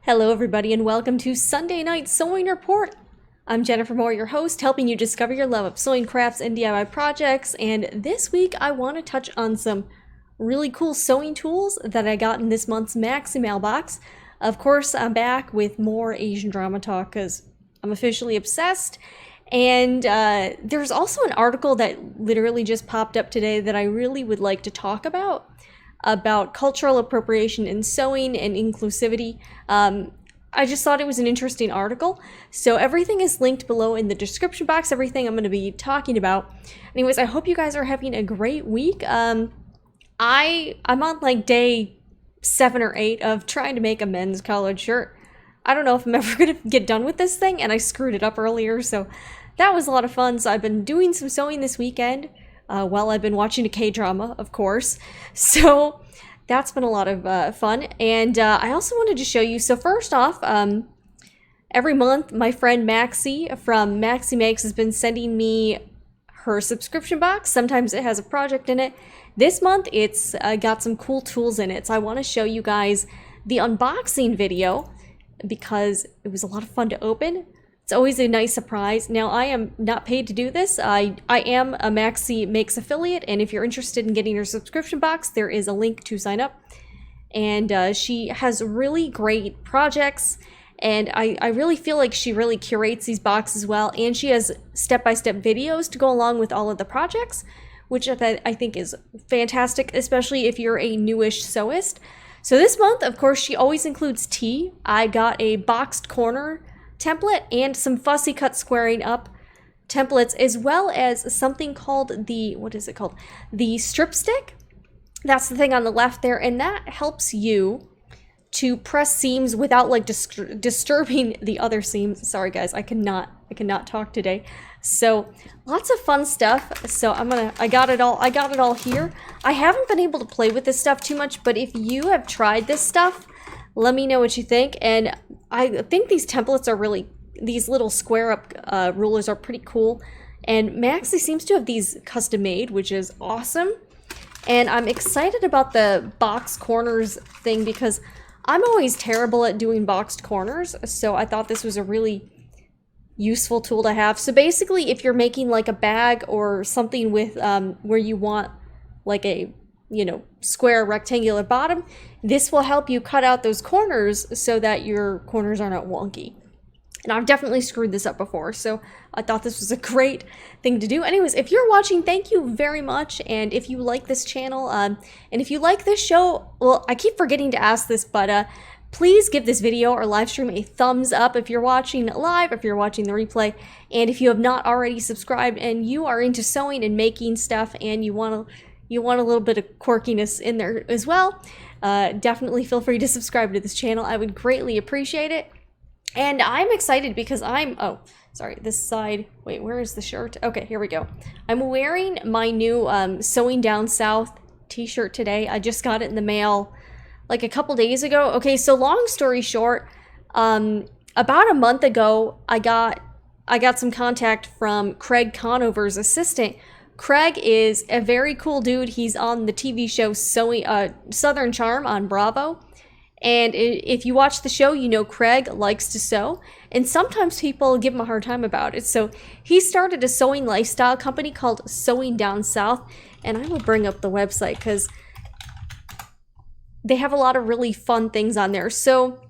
Hello everybody and welcome to Sunday Night Sewing Report. I'm Jennifer Moore, your host, helping you discover your love of sewing crafts and DIY projects, and this week I want to touch on some really cool sewing tools that I got in this month's Maxie Mail box. Of course, I'm back with more Asian drama talk because I'm officially obsessed, and there's also an article that literally just popped up today that I really would like to talk about cultural appropriation in sewing and inclusivity. I just thought it was an interesting article. So everything is linked below in the description box, everything I'm going to be talking about. Anyways, I hope you guys are having a great week. I'm on like day 7 or 8 of trying to make a men's collared shirt. I don't know if I'm ever going to get done with this thing, and I screwed it up earlier, so that was a lot of fun. So I've been doing some sewing this weekend. While I've been watching a Kdrama, of course. So that's been a lot of fun. And I also wanted to show you, so first off, every month my friend Maxie from Maxie Makes has been sending me her subscription box. Sometimes it has a project in it. This month it's got some cool tools in it. So I want to show you guys the unboxing video because it was a lot of fun to open. It's always a nice surprise. Now, I am not paid to do this. I am a Maxie Makes affiliate, and if you're interested in getting her subscription box, there is a link to sign up. And she has really great projects, and I really feel like she really curates these boxes well, and she has step-by-step videos to go along with all of the projects, which I think is fantastic, especially if you're a newish sewist. So this month, of course, she always includes tea. I got a boxed corner template and some fussy cut squaring up templates, as well as something called the, what is it called? The strip stick. That's the thing on the left there, and that helps you to press seams without like disturbing the other seams. Sorry guys, I cannot talk today. So lots of fun stuff. So I got it all here. I haven't been able to play with this stuff too much, but if you have tried this stuff, let me know what you think. And I think these templates are really, these little square up rulers are pretty cool. And Maxie seems to have these custom made, which is awesome. And I'm excited about the box corners thing because I'm always terrible at doing boxed corners. So I thought this was a really useful tool to have. So basically, if you're making like a bag or something with where you want like a, square rectangular bottom, this will help you cut out those corners so that your corners are not wonky. And I've definitely screwed this up before, so I thought this was a great thing to do. Anyways, if you're watching, thank you very much. And if you like this channel, and if you like this show, well, I keep forgetting to ask this, but please give this video or live stream a thumbs up if you're watching live, if you're watching the replay. And if you have not already subscribed and you are into sewing and making stuff and you want a little bit of quirkiness in there as well, definitely feel free to subscribe to this channel. I would greatly appreciate it. And I'm excited because oh, sorry, this side, wait, where is the shirt? Okay, here we go. I'm wearing my new Sewing Down South t-shirt today. I just got it in the mail like a couple days ago. Okay, so long story short, about a month ago, I got some contact from Craig Conover's assistant. Craig is a very cool dude. He's on the TV show Southern Charm on Bravo. And if you watch the show, you know Craig likes to sew. And sometimes people give him a hard time about it. So he started a sewing lifestyle company called Sewing Down South. And I will bring up the website because they have a lot of really fun things on there. So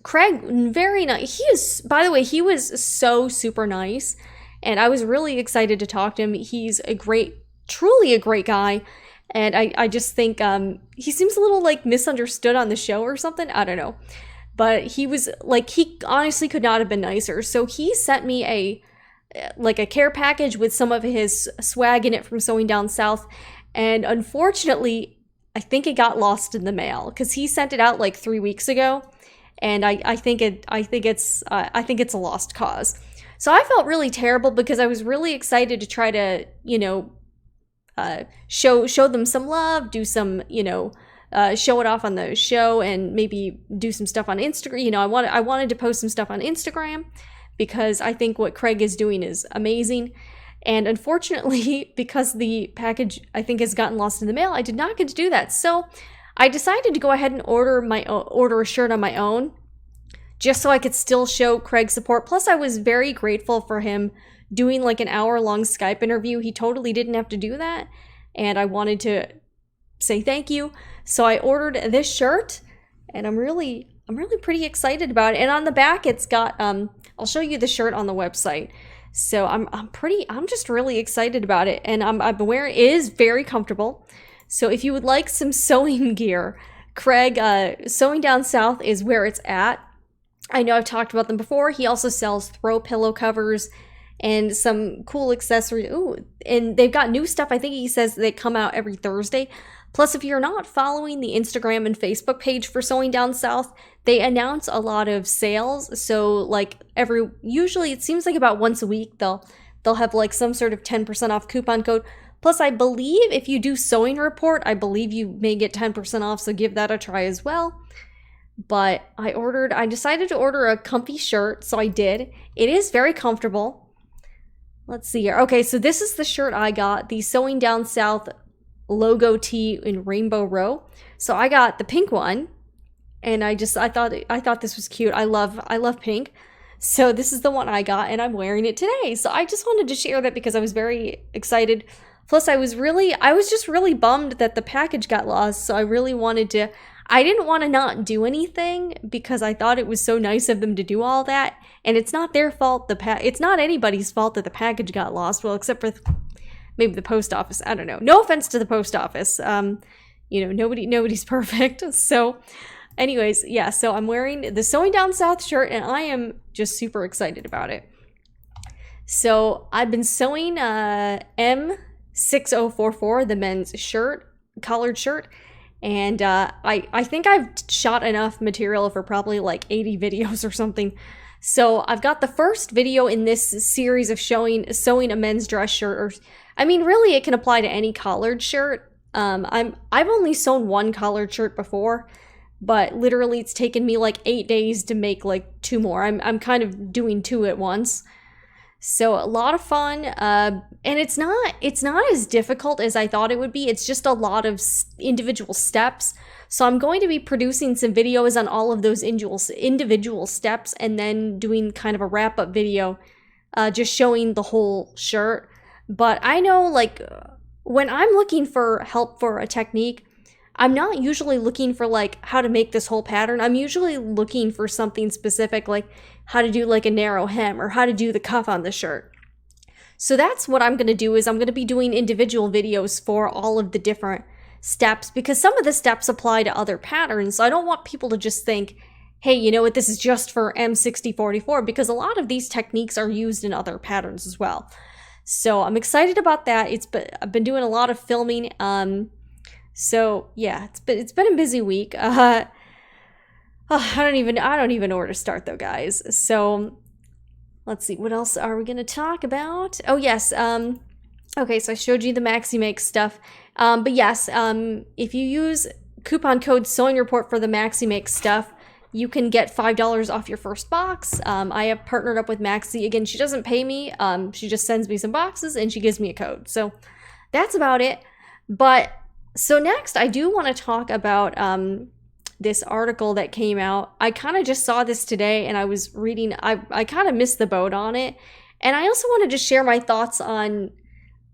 Craig, very nice. By the way, he was so super nice. And I was really excited to talk to him. He's truly a great guy. And I just think he seems a little like misunderstood on the show or something. I don't know. But he was like, he honestly could not have been nicer. So he sent me a care package with some of his swag in it from Sewing Down South. And unfortunately, I think it got lost in the mail because he sent it out like 3 weeks ago. And I think it's a lost cause. So I felt really terrible because I was really excited to try to, show them some love, do some, show it off on the show and maybe do some stuff on Instagram. I wanted to post some stuff on Instagram because I think what Craig is doing is amazing. And unfortunately, because the package, I think, has gotten lost in the mail, I did not get to do that. So I decided to go ahead and order a shirt on my own. just so I could still show Craig support. Plus, I was very grateful for him doing like an hour-long Skype interview. He totally didn't have to do that, and I wanted to say thank you. So I ordered this shirt, and I'm really pretty excited about it. And on the back, it's got I'll show you the shirt on the website. So I'm just really excited about it, and I've been wearing it. It is very comfortable. So if you would like some sewing gear, Craig, Sewing Down South is where it's at. I know I've talked about them before. He also sells throw pillow covers and some cool accessories. Ooh, and they've got new stuff. I think he says they come out every Thursday. Plus, if you're not following the Instagram and Facebook page for Sewing Down South, they announce a lot of sales. So like usually it seems like about once a week, they'll have like some sort of 10% off coupon code. Plus, I believe if you do Sewing Report, I believe you may get 10% off. So give that a try as well. But I decided to order a comfy shirt. So I did. It is very comfortable. Let's see here. Okay, so this is the shirt I got, the Sewing Down South logo tee in Rainbow Row. So I got the pink one, and I thought this was cute. I love pink. So this is the one I got, and I'm wearing it today. So I just wanted to share that because I was very excited. Plus, I was just really bummed that the package got lost. So I didn't want to not do anything because I thought it was so nice of them to do all that. And it's not their fault. It's not anybody's fault that the package got lost. Well, except for maybe the post office. I don't know. No offense to the post office. Nobody's perfect. So anyways, yeah. So I'm wearing the Sewing Down South shirt, and I am just super excited about it. So I've been sewing M6044, the men's shirt, collared shirt. And I think I've shot enough material for probably like 80 videos or something. So I've got the first video in this series of sewing a men's dress shirt. Or, I mean, really, it can apply to any collared shirt. I've only sewn one collared shirt before, but literally it's taken me like 8 days to make like 2 more. I'm kind of doing 2 at once. So a lot of fun, and it's not as difficult as I thought it would be. It's just a lot of individual steps. So I'm going to be producing some videos on all of those individual steps, and then doing kind of a wrap-up video, just showing the whole shirt. But I know, like, when I'm looking for help for a technique, I'm not usually looking for like how to make this whole pattern. I'm usually looking for something specific, like how to do like a narrow hem or how to do the cuff on the shirt. So that's what I'm going to do, is I'm going to be doing individual videos for all of the different steps, because some of the steps apply to other patterns. So I don't want people to just think, hey, you know what, this is just for M6044, because a lot of these techniques are used in other patterns as well. So I'm excited about that. I've been doing a lot of filming. So yeah, it's been a busy week. I don't even know where to start though, guys. So let's see, what else are we gonna talk about? Oh yes, okay, so I showed you the Maxie Mail stuff. But yes, if you use coupon code Sewing Report for the Maxie Mail stuff, you can get $5 off your first box. I have partnered up with Maxie. Again, she doesn't pay me. She just sends me some boxes and she gives me a code. So that's about it. But so next, I do want to talk about this article that came out. I kind of just saw this today and I was reading. I kind of missed the boat on it. And I also wanted to share my thoughts on,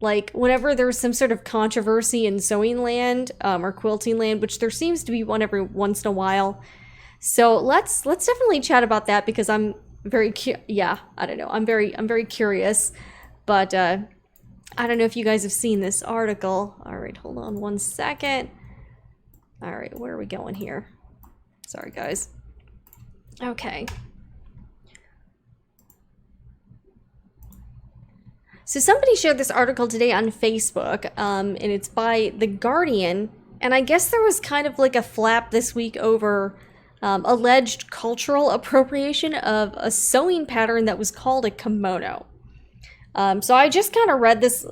like, whenever there's some sort of controversy in sewing land or quilting land, which there seems to be one every once in a while. So let's definitely chat about that, because I'm very I'm very curious. But I don't know if you guys have seen this article. All right, hold on one second. All right, where are we going here? Sorry, guys. Okay. So somebody shared this article today on Facebook, and it's by The Guardian. And I guess there was kind of like a flap this week over alleged cultural appropriation of a sewing pattern that was called a kimono. So I just kind of read this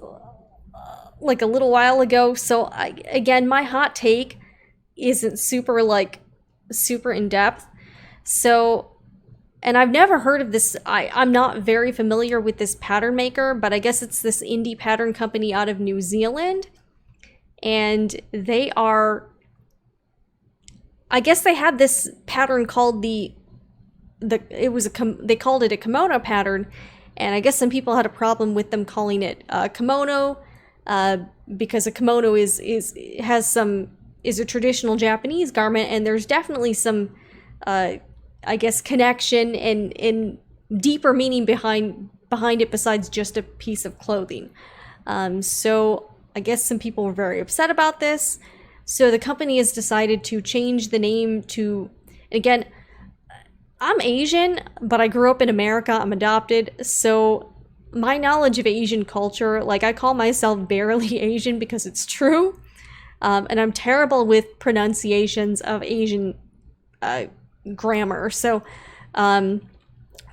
like a little while ago. So again, my hot take isn't super in depth. So, and I've never heard of this. I'm not very familiar with this pattern maker, but I guess it's this indie pattern company out of New Zealand. And I guess they had this pattern called the they called it a kimono pattern, and I guess some people had a problem with them calling it kimono, because a kimono is a traditional Japanese garment, and there's definitely some I guess connection and deeper meaning behind it besides just a piece of clothing. So I guess some people were very upset about this. So the company has decided to change the name to, again, I'm Asian, but I grew up in America. I'm adopted. So my knowledge of Asian culture, like I call myself barely Asian because it's true. And I'm terrible with pronunciations of Asian grammar. So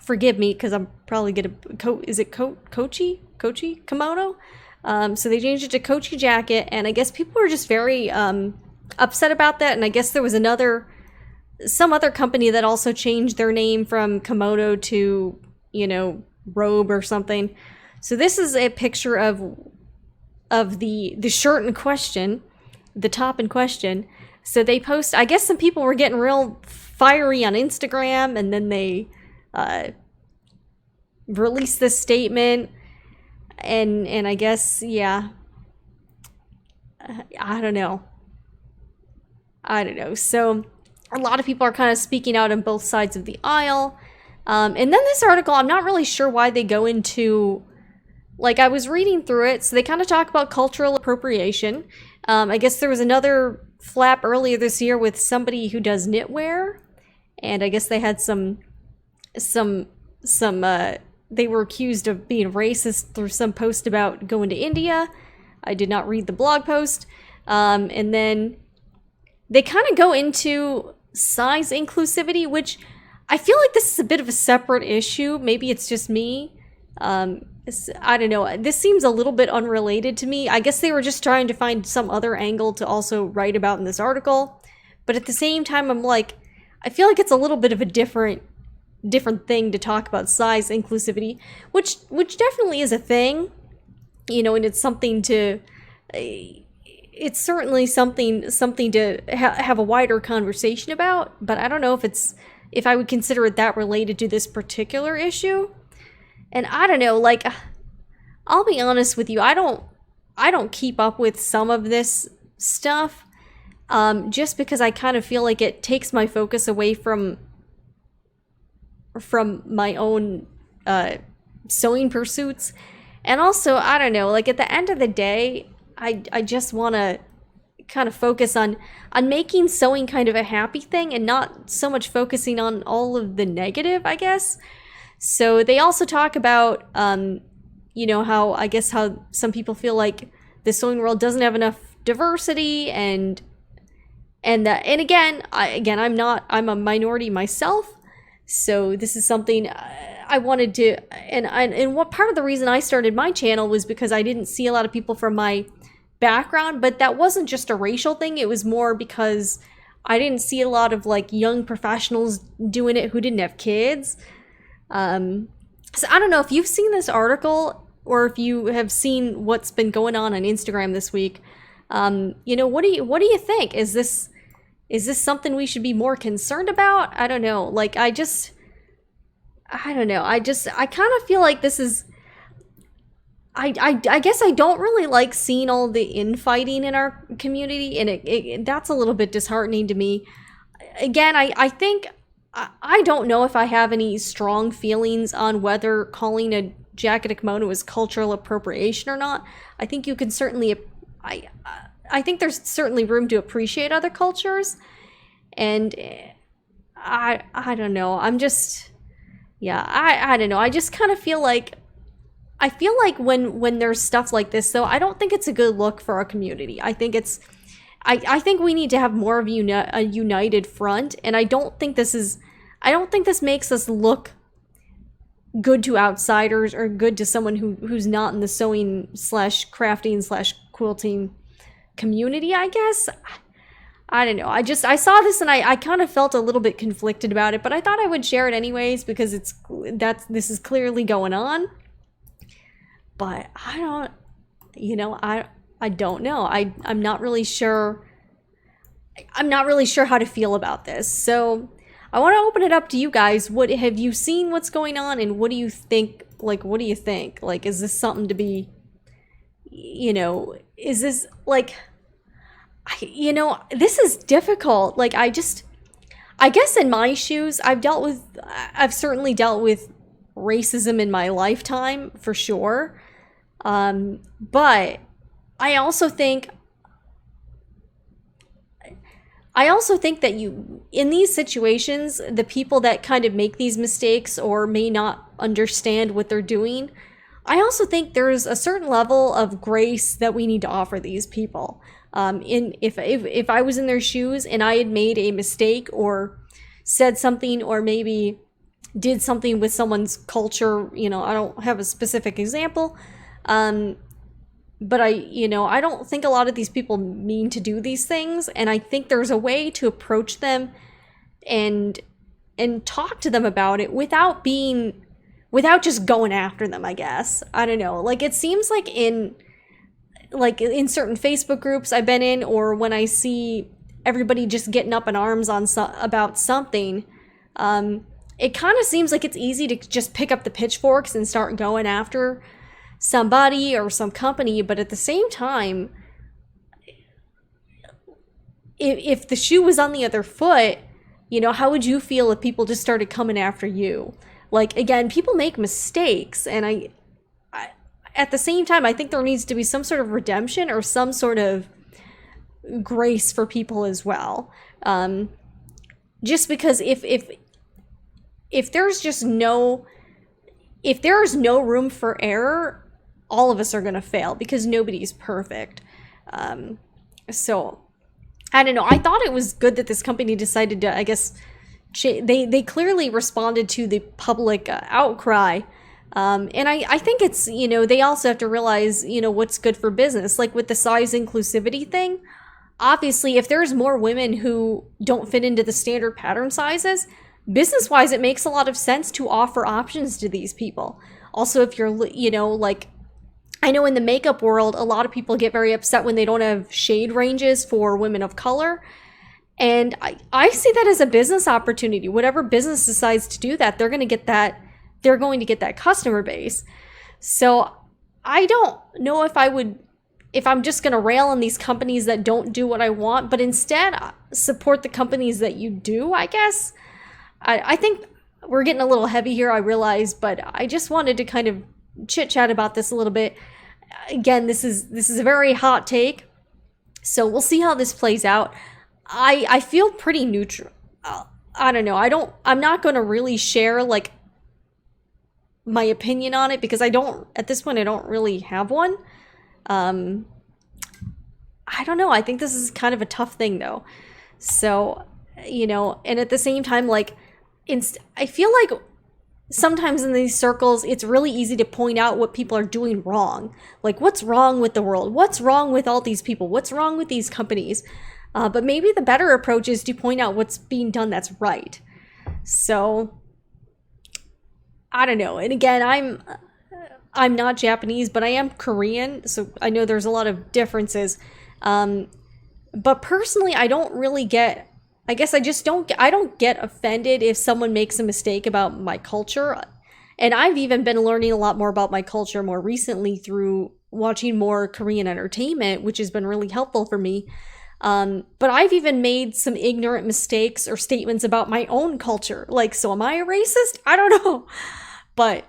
forgive me because I'm probably going to, is it Kochi? Kimono? So they changed it to Kochi jacket, and I guess people were just very upset about that. And I guess there was some other company that also changed their name from kimono to, robe or something. So this is a picture of the shirt in question, the top in question. So they post, I guess some people were getting real fiery on Instagram, and then they released this statement. And I guess, yeah, I don't know. So a lot of people are kind of speaking out on both sides of the aisle. And then this article, I'm not really sure why they go into, like, I was reading through it. So they kind of talk about cultural appropriation. I guess there was another flap earlier this year with somebody who does knitwear. And I guess they had they were accused of being racist through some post about going to India. I did not read the blog post. And then they kind of go into size inclusivity, which I feel like this is a bit of a separate issue. Maybe it's just me. I don't know. This seems a little bit unrelated to me. I guess they were just trying to find some other angle to also write about in this article. But at the same time, I'm like, I feel like it's a little bit of a different thing to talk about size inclusivity, which definitely is a thing, and it's something to, it's certainly something to have a wider conversation about, but I don't know if I would consider it that related to this particular issue. And I don't know, like, I'll be honest with you, I don't keep up with some of this stuff, just because I kind of feel like it takes my focus away from my own sewing pursuits. And also, I don't know, like at the end of the day, I just want to kind of focus on making sewing kind of a happy thing and not so much focusing on all of the negative, I guess. So they also talk about how some people feel like the sewing world doesn't have enough diversity, and again I'm a minority myself. So this is something I wanted to, and what part of the reason I started my channel was because I didn't see a lot of people from my background, but that wasn't just a racial thing. It was more because I didn't see a lot of like young professionals doing it who didn't have kids. So I don't know if you've seen this article or if you have seen what's been going on Instagram this week. What do you think? Is this something we should be more concerned about? I don't know. Like, I don't know. I kind of feel like this is, I guess I don't really like seeing all the infighting in our community, and that's a little bit disheartening to me. Again, I think, I don't know if I have any strong feelings on whether calling a jacket a kimono is cultural appropriation or not. I think you can certainly, I think there's certainly room to appreciate other cultures, and I don't know. I'm just, yeah, I don't know. I just kind of feel like, when there's stuff like this, though, I don't think it's a good look for our community. I think I think we need to have more of a united front, and I don't think this makes us look good to outsiders or good to someone who's not in the sewing / crafting / quilting community, I guess. I don't know. I saw this and I kind of felt a little bit conflicted about it, but I thought I would share it anyways because this is clearly going on. But I don't know. I'm not really sure how to feel about this. So I want to open it up to you guys. What have you seen what's going on, and what do you think? Like, what do you think? Like, is this something to be, is this like, this is difficult. Like, I guess in my shoes, I've certainly dealt with racism in my lifetime, for sure. But I also think that in these situations, the people that kind of make these mistakes or may not understand what they're doing, I also think there's a certain level of grace that we need to offer these people. If I was in their shoes and I had made a mistake or said something or maybe did something with someone's culture, I don't have a specific example, but I don't think a lot of these people mean to do these things, and I think there's a way to approach them and talk to them about it without just going after them, I guess. I don't know. Like, it seems like in certain Facebook groups I've been in, or when I see everybody just getting up in arms about something, it kind of seems like it's easy to just pick up the pitchforks and start going after somebody or some company. But at the same time, if the shoe was on the other foot, how would you feel if people just started coming after you? Like, again, people make mistakes, and I at the same time, I think there needs to be some sort of redemption or some sort of grace for people as well. Just because if there's no room for error, all of us are going to fail because nobody's perfect. So I don't know. I thought it was good that this company decided to, I guess, they clearly responded to the public outcry. And I think it's, they also have to realize, what's good for business. Like with the size inclusivity thing, obviously, if there's more women who don't fit into the standard pattern sizes, business-wise, it makes a lot of sense to offer options to these people. Also, if you're, like, I know in the makeup world, a lot of people get very upset when they don't have shade ranges for women of color. And I see that as a business opportunity. Whatever business decides to do that, they're going to get that customer base. So I don't know if I'm just going to rail on these companies that don't do what I want, but instead support the companies that you do, I guess. I think we're getting a little heavy here, I realize, but I just wanted to kind of chit chat about this a little bit. Again, this is a very hot take, so we'll see how this plays out. I feel pretty neutral. I don't know. I'm not going to really share like my opinion on it because at this point I don't really have one. I don't know. I think this is kind of a tough thing though. So, and at the same time, like, I feel like sometimes in these circles, it's really easy to point out what people are doing wrong. Like, what's wrong with the world? What's wrong with all these people? What's wrong with these companies? But maybe the better approach is to point out what's being done that's right. So, I don't know. And again, I'm not Japanese, but I am Korean, so I know there's a lot of differences. But personally, I don't really get, I guess I don't get offended if someone makes a mistake about my culture. And I've even been learning a lot more about my culture more recently through watching more Korean entertainment, which has been really helpful for me. But I've even made some ignorant mistakes or statements about my own culture. Like, so am I a racist? I don't know. But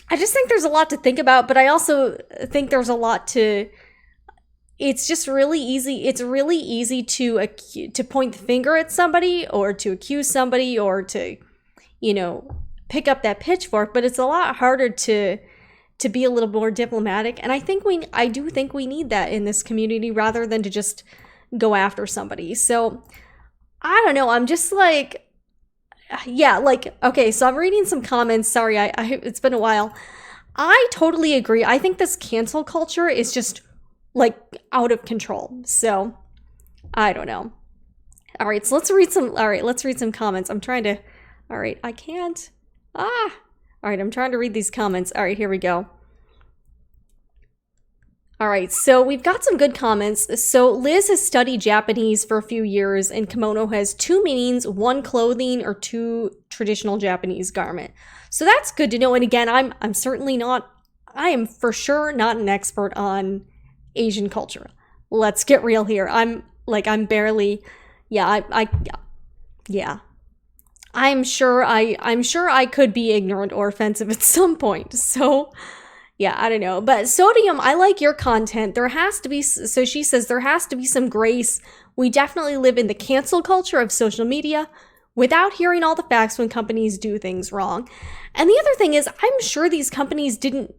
I just think there's a lot to think about, but I also think there's a lot it's just really easy. It's really easy to point the finger at somebody or to accuse somebody or to, pick up that pitchfork, but it's a lot harder to be a little more diplomatic. And I do think we need that in this community rather than to just go after somebody. So I don't know. I'm just like, yeah, like, okay, so I'm reading some comments. Sorry, it's been a while. I totally agree. I think this cancel culture is just like out of control. So I don't know. All right, so let's read some comments. I can't. All right, I'm trying to read these comments. All right, here we go. All right, so we've got some good comments. So Liz has studied Japanese for a few years, and kimono has two meanings, one clothing or two traditional Japanese garment. So that's good to know. And again, I'm certainly not, I am for sure not an expert on Asian culture. Let's get real here. I'm barely, yeah, yeah. I'm sure I could be ignorant or offensive at some point. So yeah, I don't know. But Sodium, I like your content. There has to be, so she says, there has to be some grace. We definitely live in the cancel culture of social media without hearing all the facts when companies do things wrong. And the other thing is, I'm sure these companies didn't,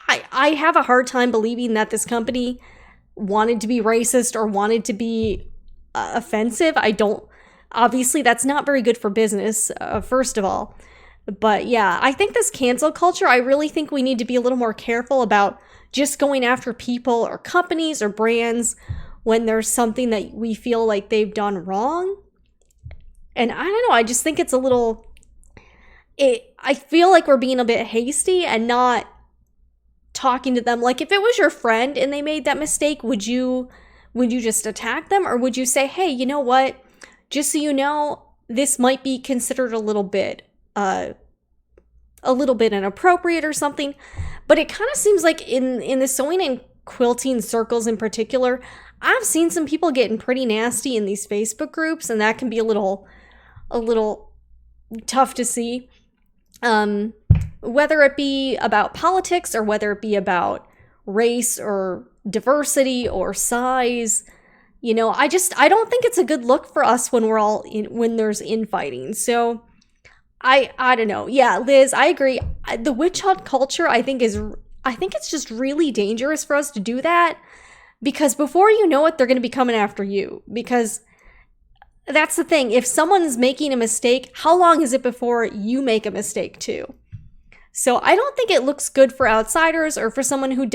I have a hard time believing that this company wanted to be racist or wanted to be offensive. Obviously that's not very good for business, first of all. But yeah, I think this cancel culture, I really think we need to be a little more careful about just going after people or companies or brands when there's something that we feel like they've done wrong. And I don't know, I just think it's a little, I feel like we're being a bit hasty and not talking to them. Like if it was your friend and they made that mistake, would you just attack them? Or would you say, hey, you know what? Just so you know, this might be considered a little bit inappropriate or something. But it kind of seems like in the sewing and quilting circles in particular, I've seen some people getting pretty nasty in these Facebook groups, and that can be a little tough to see. Whether it be about politics or whether it be about race or diversity or size, you know, I don't think it's a good look for us when when there's infighting. So I don't know. Yeah, Liz, I agree. The witch hunt culture, I think it's just really dangerous for us to do that, because before you know it, they're going to be coming after you. Because that's the thing. If someone's making a mistake, how long is it before you make a mistake too? So I don't think it looks good for outsiders or for someone who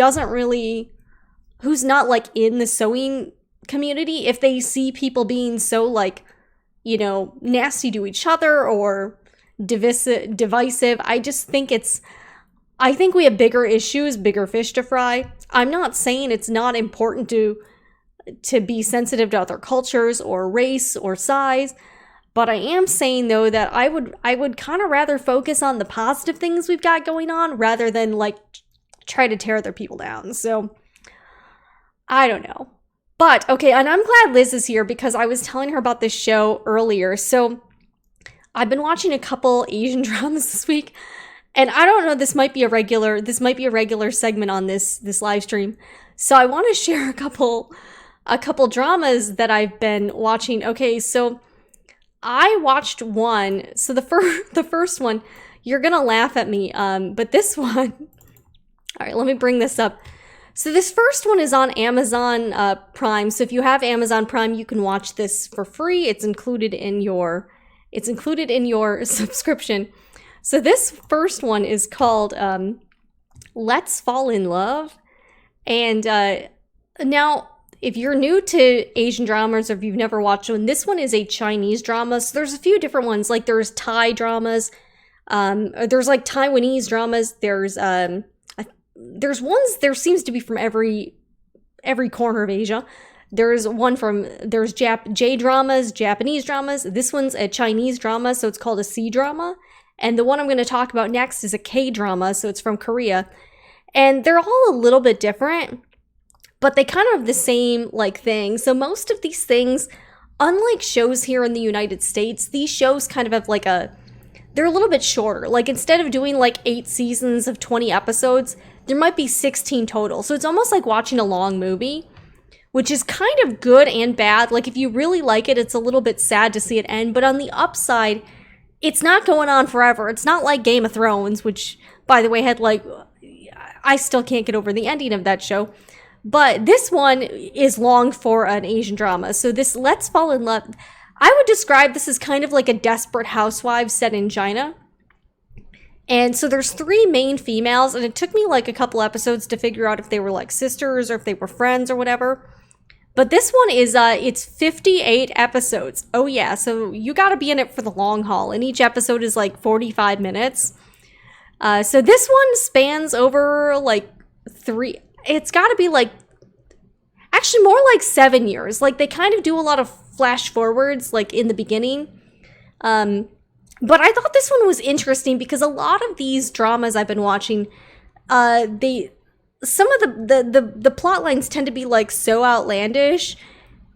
who's not like in the sewing community, if they see people being so like, you know, nasty to each other or divisive. I think we have bigger issues, bigger fish to fry. I'm not saying it's not important to be sensitive to other cultures or race or size, but I am saying though that I would kind of rather focus on the positive things we've got going on rather than like try to tear other people down. So I don't know. But okay, and I'm glad Liz is here because I was telling her about this show earlier. So I've been watching a couple Asian dramas this week, and I don't know, this might be a regular segment on this live stream. So I want to share a couple dramas that I've been watching. Okay, so I watched one. So the first one, you're gonna laugh at me, but this one, all right, let me bring this up. So this first one is on Amazon Prime. So if you have Amazon Prime, you can watch this for free. It's included in your subscription. So this first one is called Let's Fall in Love. And now, if you're new to Asian dramas or if you've never watched one, this one is a Chinese drama. So there's a few different ones. Like there's Thai dramas. There's like Taiwanese dramas. There's ones, there seems to be from every corner of Asia. There's J-dramas, Japanese dramas. This one's a Chinese drama, so it's called a C-drama. And the one I'm going to talk about next is a K-drama, so it's from Korea. And they're all a little bit different, but they kind of have the same like thing. So most of these things, unlike shows here in the United States, these shows kind of have like they're a little bit shorter. Like instead of doing like 8 seasons of 20 episodes, there might be 16 total. So it's almost like watching a long movie, which is kind of good and bad. Like if you really like it, it's a little bit sad to see it end. But on the upside, it's not going on forever. It's not like Game of Thrones, which, by the way, had like, I still can't get over the ending of that show. But this one is long for an Asian drama. So this Let's Fall in Love, I would describe this as kind of like a Desperate Housewives set in China. And so there's 3 main females, and it took me like a couple episodes to figure out if they were like sisters or if they were friends or whatever. But this one is, it's 58 episodes. Oh yeah, so you gotta be in it for the long haul, and each episode is like 45 minutes. So this one spans over like it's got to be like, actually more like 7 years. Like they kind of do a lot of flash forwards like in the beginning. But I thought this one was interesting because a lot of these dramas I've been watching, some of the plot lines tend to be like so outlandish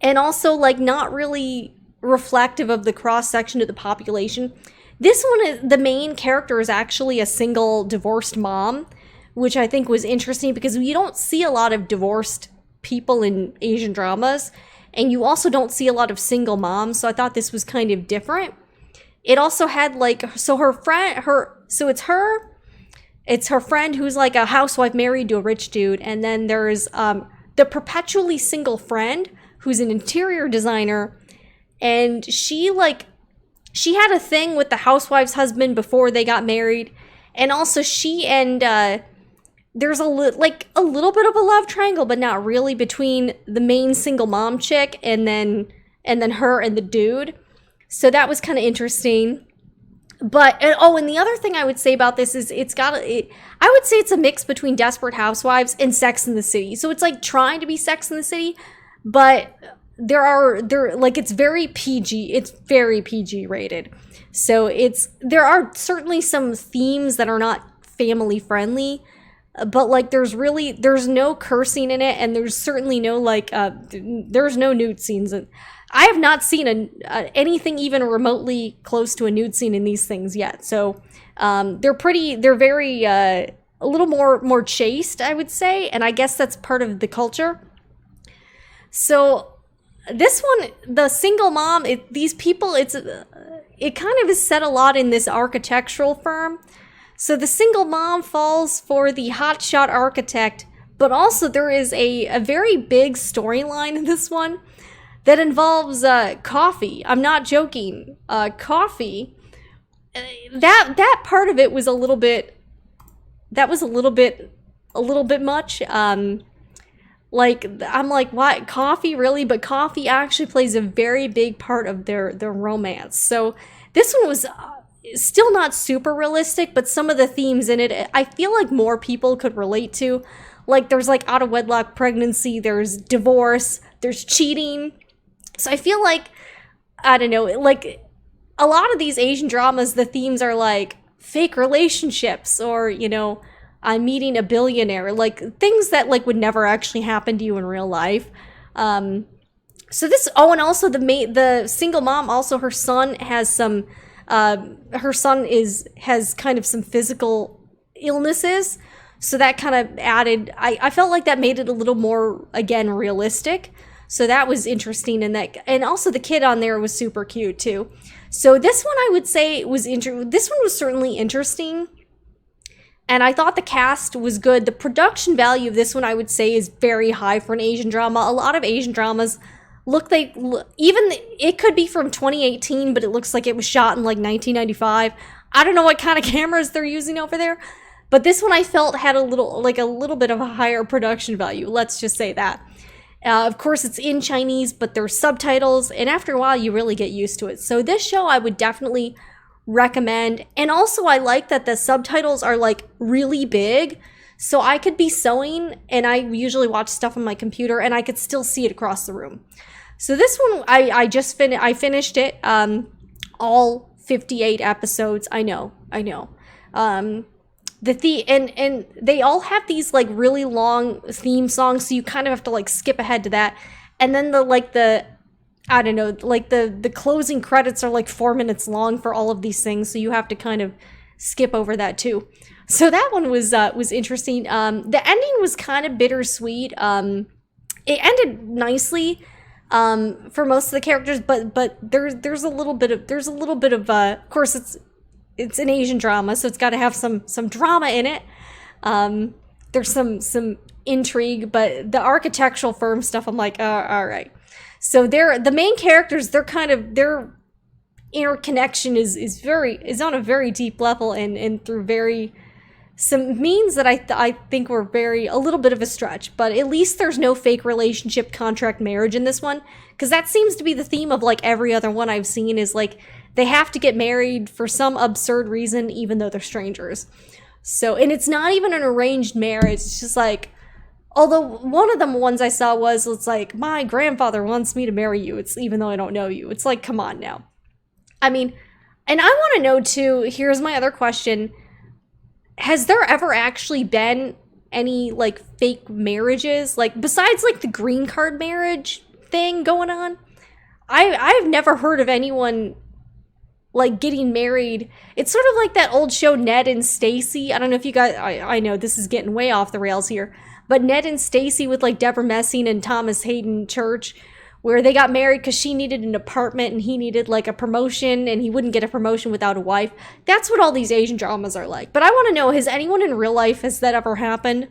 and also like not really reflective of the cross section of the population. This one is, the main character is actually a single divorced mom, which I think was interesting because you don't see a lot of divorced people in Asian dramas, and you also don't see a lot of single moms, so I thought this was kind of different. It also had like, so her friend, it's her friend who's like a housewife married to a rich dude, and then there's the perpetually single friend who's an interior designer, and she had a thing with the housewife's husband before they got married, and also she and there's a little bit of a love triangle, but not really, between the main single mom chick and then her and the dude. So that was kind of interesting. But, and the other thing I would say about this is I would say it's a mix between Desperate Housewives and Sex and the City. So it's like trying to be Sex and the City, but it's very PG. It's very PG rated. So there are certainly some themes that are not family friendly, but like there's no cursing in it, and there's certainly no there's no nude scenes. I have not seen anything even remotely close to a nude scene in these things yet. So they're very a little more chaste, I would say, and I guess that's part of the culture. So this one, the single mom, these people, it kind of is set a lot in this architectural firm. So the single mom falls for the hotshot architect, but also there is a very big storyline in this one that involves coffee. I'm not joking. Coffee. That part of it was a little bit much. I'm like, what? Coffee, really? But coffee actually plays a very big part of their romance. So this one was still not super realistic, but some of the themes in it, I feel like more people could relate to. Like there's like out of wedlock pregnancy, there's divorce, there's cheating. So I feel like, I don't know, like a lot of these Asian dramas, the themes are like fake relationships, or, you know, I'm meeting a billionaire, like things that like would never actually happen to you in real life. So this, and also the single mom, also her son has some, has kind of some physical illnesses. So that kind of added, I felt like that made it a little more, again, realistic. So that was interesting, and also the kid on there was super cute too. So this one I would say this one was certainly interesting, and I thought the cast was good. The production value of this one I would say is very high for an Asian drama. A lot of Asian dramas it could be from 2018, but it looks like it was shot in like 1995. I don't know what kind of cameras they're using over there, but this one I felt had a little bit of a higher production value. Let's just say that. Of course, it's in Chinese, but there's subtitles, and after a while, you really get used to it. So this show I would definitely recommend. And also, I like that the subtitles are like really big, so I could be sewing, and I usually watch stuff on my computer, and I could still see it across the room. So this one, I finished it, all 58 episodes. I know. And they all have these like really long theme songs, so you kind of have to like skip ahead to that. And then the closing credits are like 4 minutes long for all of these things, so you have to kind of skip over that too. So that one was interesting. The ending was kind of bittersweet. It ended nicely for most of the characters, but there's a little bit of of course it's an Asian drama, so it's got to have some drama in it. There's some intrigue, but the architectural firm stuff, I'm like, all right. So the main characters, their interconnection is on a very deep level, and through some means that I think were a little bit of a stretch, but at least there's no fake relationship, contract marriage in this one, because that seems to be the theme of like every other one I've seen, is like they have to get married for some absurd reason, even though they're strangers. So, and it's not even an arranged marriage. It's just like Although one of the ones I saw was, it's like, my grandfather wants me to marry you. It's even though I don't know you. It's like, come on now. I mean, and I want to know too, here's my other question. Has there ever actually been any like fake marriages? Like besides like the green card marriage thing going on? I've never heard of anyone like getting married. It's sort of like that old show Ned and Stacy. I don't know if you guys, I know this is getting way off the rails here, but Ned and Stacy with like Deborah Messing and Thomas Hayden Church, where they got married because she needed an apartment and he needed like a promotion and he wouldn't get a promotion without a wife. That's what all these Asian dramas are like. But I want to know, has anyone in real life, has that ever happened?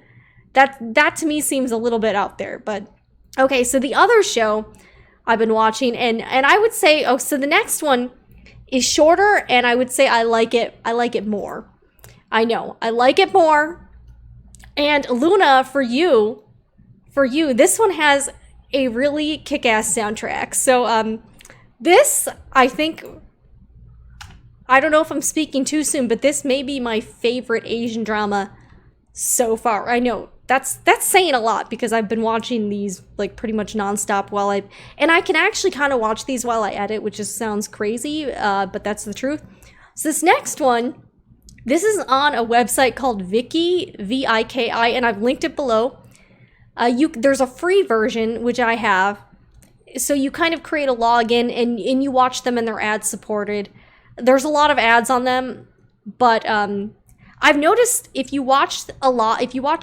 That to me seems a little bit out there. But okay, so the other show I've been watching, and I would say, oh, so the next one is shorter, and I would say I like it more. I know, I like it more. And Luna, for you, this one has a really kick-ass soundtrack. So this, I think, I don't know if I'm speaking too soon, but this may be my favorite Asian drama so far. I know that's saying a lot because I've been watching these like pretty much nonstop and I can actually kind of watch these while I edit, which just sounds crazy, but that's the truth. So this next one, this is on a website called Viki, V-I-K-I, and I've linked it below. There's a free version, which I have. So you kind of create a login and you watch them and they're ad supported. There's a lot of ads on them, but I've noticed if you watch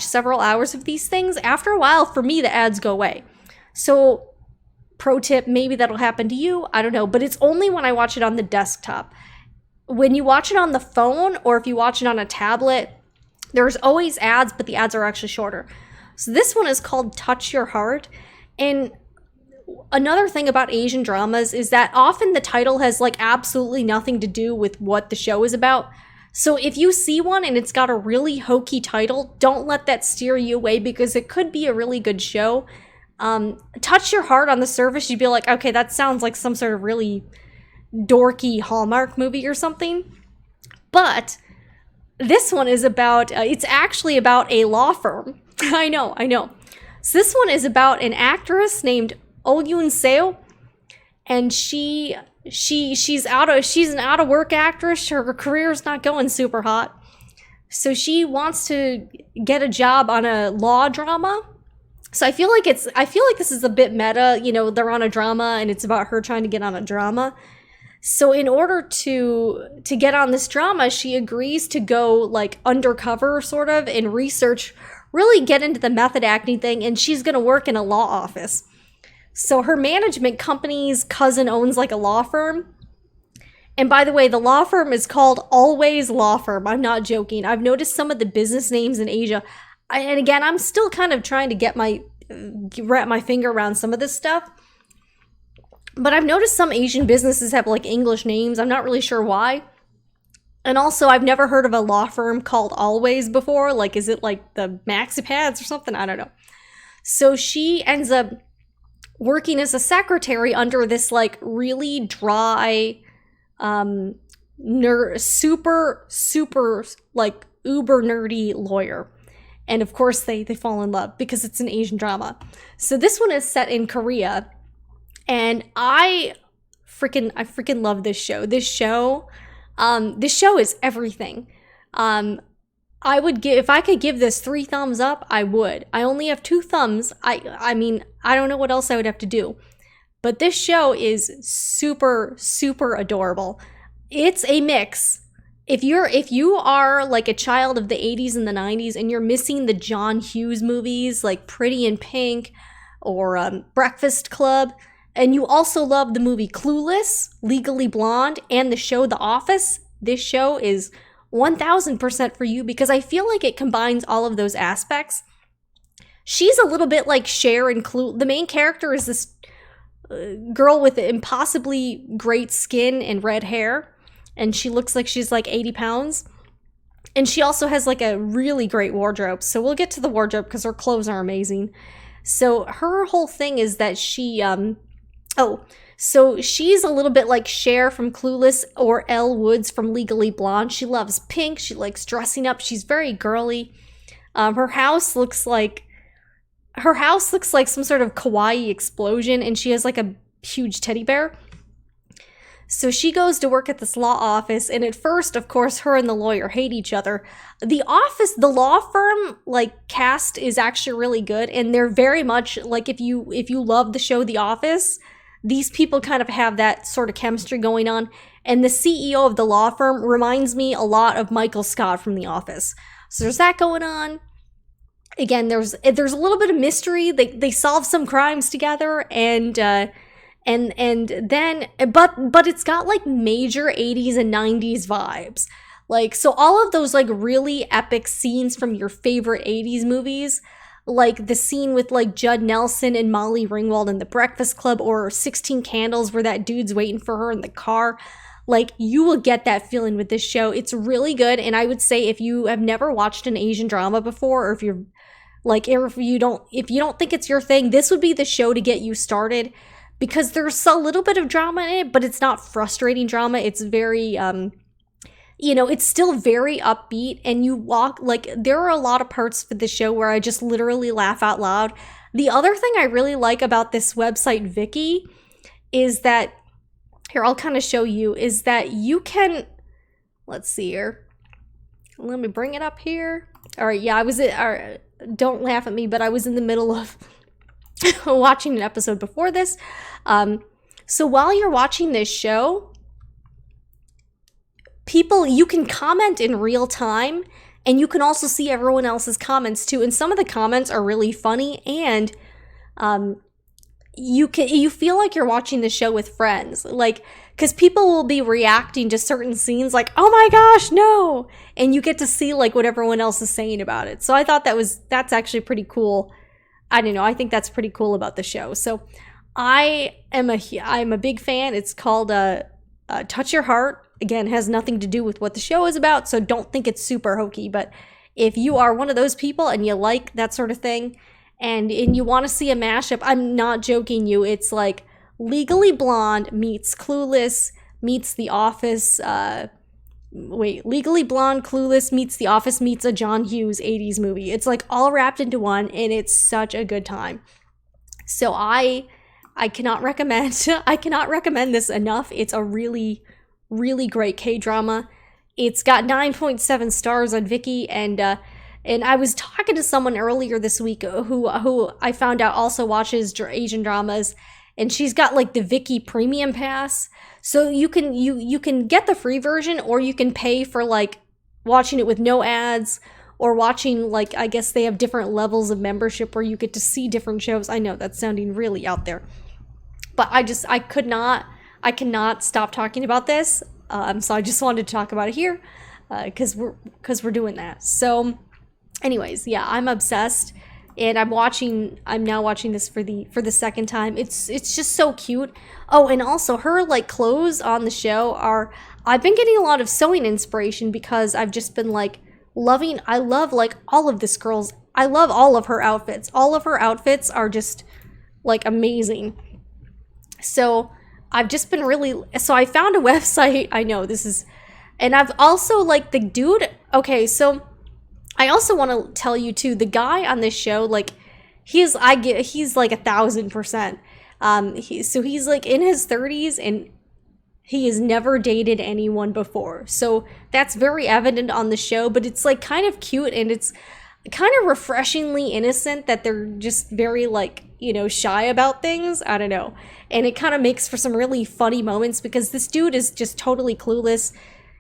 several hours of these things, after a while, for me, the ads go away. So pro tip, maybe that'll happen to you. I don't know, but it's only when I watch it on the desktop. When you watch it on the phone or if you watch it on a tablet, there's always ads, but the ads are actually shorter. So this one is called Touch Your Heart. And another thing about Asian dramas is that often the title has like absolutely nothing to do with what the show is about. So if you see one and it's got a really hokey title, don't let that steer you away because it could be a really good show. Touch Your Heart, on the surface, you'd be like, okay, that sounds like some sort of really dorky Hallmark movie or something. But this one is about, it's actually about a law firm. I know. So this one is about an actress named Oh Yoon Seo, and she's an out of work actress. Her career's not going super hot, so she wants to get a job on a law drama. So I feel like this is a bit meta. You know, they're on a drama and it's about her trying to get on a drama. So in order to get on this drama, she agrees to go like undercover sort of and research, really get into the method acting thing, and she's going to work in a law office. So her management company's cousin owns like a law firm. And by the way, the law firm is called Always Law Firm. I'm not joking. I've noticed some of the business names in Asia. And again, I'm still kind of trying to wrap my finger around some of this stuff. But I've noticed some Asian businesses have like English names. I'm not really sure why. And also, I've never heard of a law firm called Always before. Like, is it like the Maxi Pads or something? I don't know. So she ends up working as a secretary under this like really dry, super like uber nerdy lawyer. And of course they fall in love because it's an Asian drama. So this one is set in Korea, and I freaking love this show. This show is everything. I would give, if I could give this 3 thumbs up, I would. I only have 2 thumbs. I mean, I don't know what else I would have to do. But this show is super, super adorable. It's a mix. If you are like a child of the 80s and the 90s and you're missing the John Hughes movies like Pretty in Pink or Breakfast Club, and you also love the movie Clueless, Legally Blonde, and the show The Office, this show is 1000% for you because I feel like it combines all of those aspects. She's a little bit like Cher in Clue. The main character is this girl with impossibly great skin and red hair, and she looks like she's like 80 pounds. And she also has like a really great wardrobe. So we'll get to the wardrobe because her clothes are amazing. So her whole thing is that so she's a little bit like Cher from Clueless or Elle Woods from Legally Blonde. She loves pink. She likes dressing up. She's very girly. Her house looks like her house looks like some sort of kawaii explosion, and she has like a huge teddy bear. So she goes to work at this law office, and at first, of course, her and the lawyer hate each other. The law firm, like, cast is actually really good, and they're very much, like, if you love the show The Office, these people kind of have that sort of chemistry going on, and the CEO of the law firm reminds me a lot of Michael Scott from The Office. So there's that going on. Again, there's a little bit of mystery. They solve some crimes together, and then but it's got like major 80s and 90s vibes. Like, so all of those like really epic scenes from your favorite 80s movies, like the scene with like Judd Nelson and Molly Ringwald in The Breakfast Club, or 16 Candles where that dude's waiting for her in the car. Like, you will get that feeling with this show. It's really good, and I would say if you have never watched an Asian drama before, or if you're like, if you don't think it's your thing, this would be the show to get you started, because there's a little bit of drama in it, but it's not frustrating drama. It's very, it's still very upbeat, and there are a lot of parts of the show where I just literally laugh out loud. The other thing I really like about this website, Viki, is that, here, I'll kind of show you, is that you can, let's see here. Let me bring it up here. All right, yeah, don't laugh at me, but I was in the middle of watching an episode before this. So while you're watching this show, you can comment in real time, and you can also see everyone else's comments too. And some of the comments are really funny, and you feel like you're watching the show with friends, like, because people will be reacting to certain scenes like, oh my gosh, no, and you get to see like what everyone else is saying about it. So I thought that's actually pretty cool. I don't know, I think that's pretty cool about the show. So I'm a big fan. It's called Touch Your Heart. Again, has nothing to do with what the show is about, so don't think it's super hokey. But if you are one of those people and you like that sort of thing, and you want to see a mashup, I'm not joking you, it's like Legally Blonde meets Clueless meets The Office. Legally Blonde, Clueless meets The Office meets a John Hughes 80s movie. It's like all wrapped into one, and it's such a good time. So I cannot recommend this enough. It's a really, really great K-drama. It's got 9.7 stars on Viki, and I was talking to someone earlier this week who I found out also watches Asian dramas, and she's got like the Viki Premium Pass. So you can get the free version, or you can pay for like watching it with no ads, or watching, like, I guess they have different levels of membership where you get to see different shows. I know that's sounding really out there, but I cannot stop talking about this. So I just wanted to talk about it here, because we're doing that. So anyways, yeah, I'm obsessed, and I'm now watching this for the second time. It's just so cute. Oh, and also her like clothes on the show I've been getting a lot of sewing inspiration, because I've just been like I love like all of this girl's, I love all of her outfits. All of her outfits are just like amazing. So I've just been so I found a website. I know this is, and I've also like the dude. Okay, so I also want to tell you too, the guy on this show, like he's like 1,000%. He's like in his 30s, and he has never dated anyone before. So that's very evident on the show, but it's like kind of cute, and it's kind of refreshingly innocent that they're just very like, shy about things. I don't know. And it kind of makes for some really funny moments, because this dude is just totally clueless.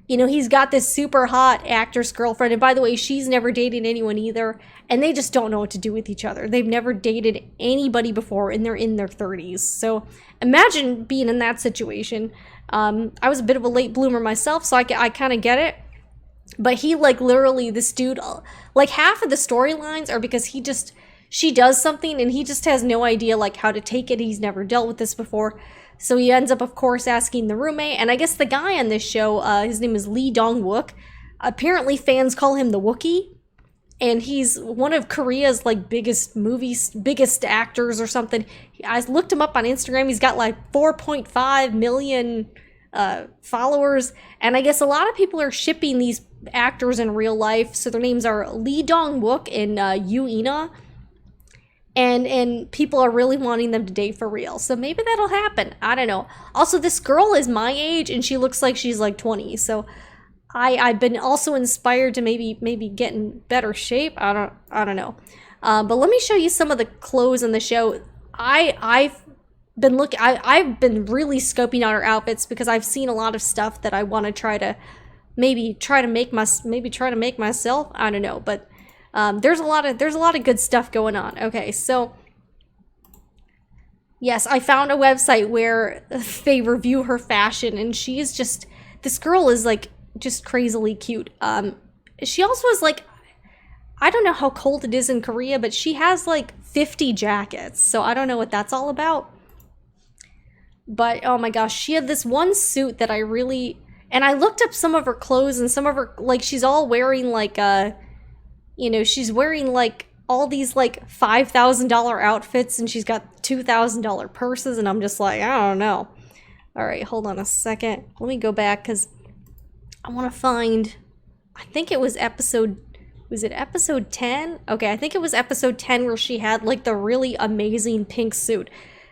He's got this super hot actress girlfriend, and by the way, she's never dated anyone either, and they just don't know what to do with each other. They've never dated anybody before, and they're in their 30s. So imagine being in that situation. I was a bit of a late bloomer myself, so I kind of get it. But he, like, literally, this dude, like, half of the storylines are because she does something, and he just has no idea, like, how to take it. He's never dealt with this before. So he ends up, of course, asking the roommate. And I guess the guy on this show, his name is Lee Dong-wook. Apparently, fans call him the Wookiee. And he's one of Korea's, like, biggest actors or something. I looked him up on Instagram. He's got, like, 4.5 million followers. And I guess a lot of people are shipping these actors in real life. So their names are Lee Dong-wook and Yoo Ina. and people are really wanting them to date for real. So maybe that'll happen. I don't know. Also, this girl is my age and she looks like she's like 20. So I've been also inspired to maybe get in better shape. I don't know. But let me show you some of the clothes in the show. I've been really scoping out her outfits because I've seen a lot of stuff that I want to try to make myself. I don't know, but there's a lot of good stuff going on. Okay, so yes, I found a website where they review her fashion, and this girl is like just crazily cute. She also is like, I don't know how cold it is in Korea, but she has like 50 jackets, so I don't know what that's all about. But oh my gosh, she had this one suit that and I looked up some of her clothes, and some of her, like, she's all wearing like she's wearing like all these like $5,000 outfits, and she's got $2,000 purses, and I'm just like, I don't know. All right, hold on a second. Let me go back because I want to find, I think it was episode 10? Okay, I think it was episode 10 where she had like the really amazing pink suit.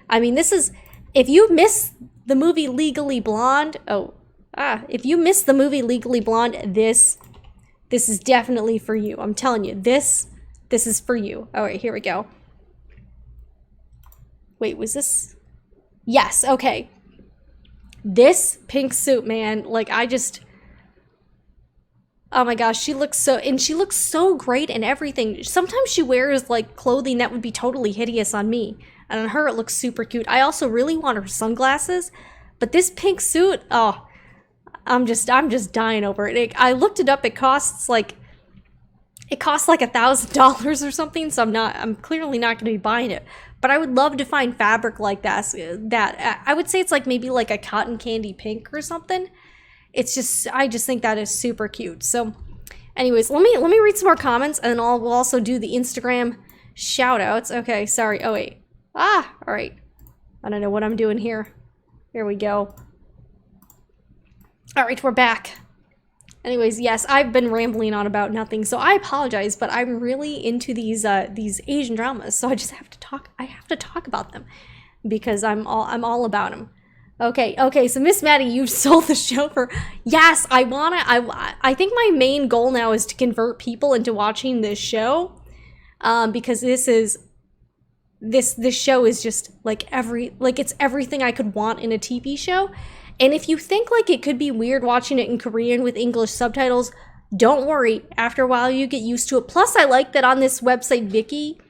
I mean, if you miss the movie Legally Blonde, if you miss the movie Legally Blonde, this is definitely for you. I'm telling you, this is for you. All right, here we go. Wait, was this? Yes, okay. This pink suit, man, like oh my gosh, she looks so great and everything. Sometimes she wears like clothing that would be totally hideous on me, and on her it looks super cute. I also really want her sunglasses, but this pink suit, oh, I'm just dying over it. I looked it up. It costs like $1,000 or something. So I'm clearly not going to be buying it. But I would love to find fabric like that. I would say it's like maybe like a cotton candy pink or something. I just think that is super cute. So anyways, let me read some more comments, and then we'll also do the Instagram shout outs. Okay, sorry. Oh wait. All right. I don't know what I'm doing here. Here we go. All right, we're back. Anyways, yes, I've been rambling on about nothing, so I apologize, but I'm really into these Asian dramas, so I just have to talk. I have to talk about them because I'm all about them. Okay, so Miss Maddie, you've sold the show for, yes, I think my main goal now is to convert people into watching this show, because this show is just like it's everything I could want in a TV show. And if you think like it could be weird watching it in Korean with English subtitles, don't worry. After a while, you get used to it. Plus, I like that on this website, Viki,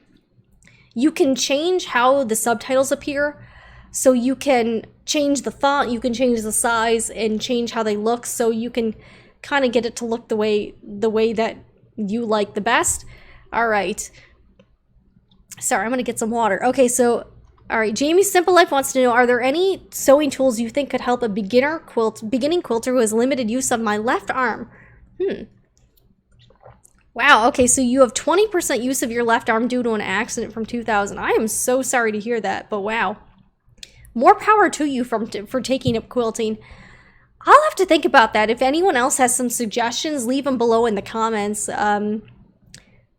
you can change how the subtitles appear. So you can change the font, you can change the size, and change how they look. So you can kind of get it to look the way that you like the best. All right. Sorry, I'm going to get some water. Okay, so... all right, Jamie's Simple Life wants to know, are there any sewing tools you think could help a beginning quilter who has limited use of my left arm? Wow, okay, so you have 20% use of your left arm due to an accident from 2000. I am so sorry to hear that, but wow. More power to you for taking up quilting. I'll have to think about that. If anyone else has some suggestions, leave them below in the comments.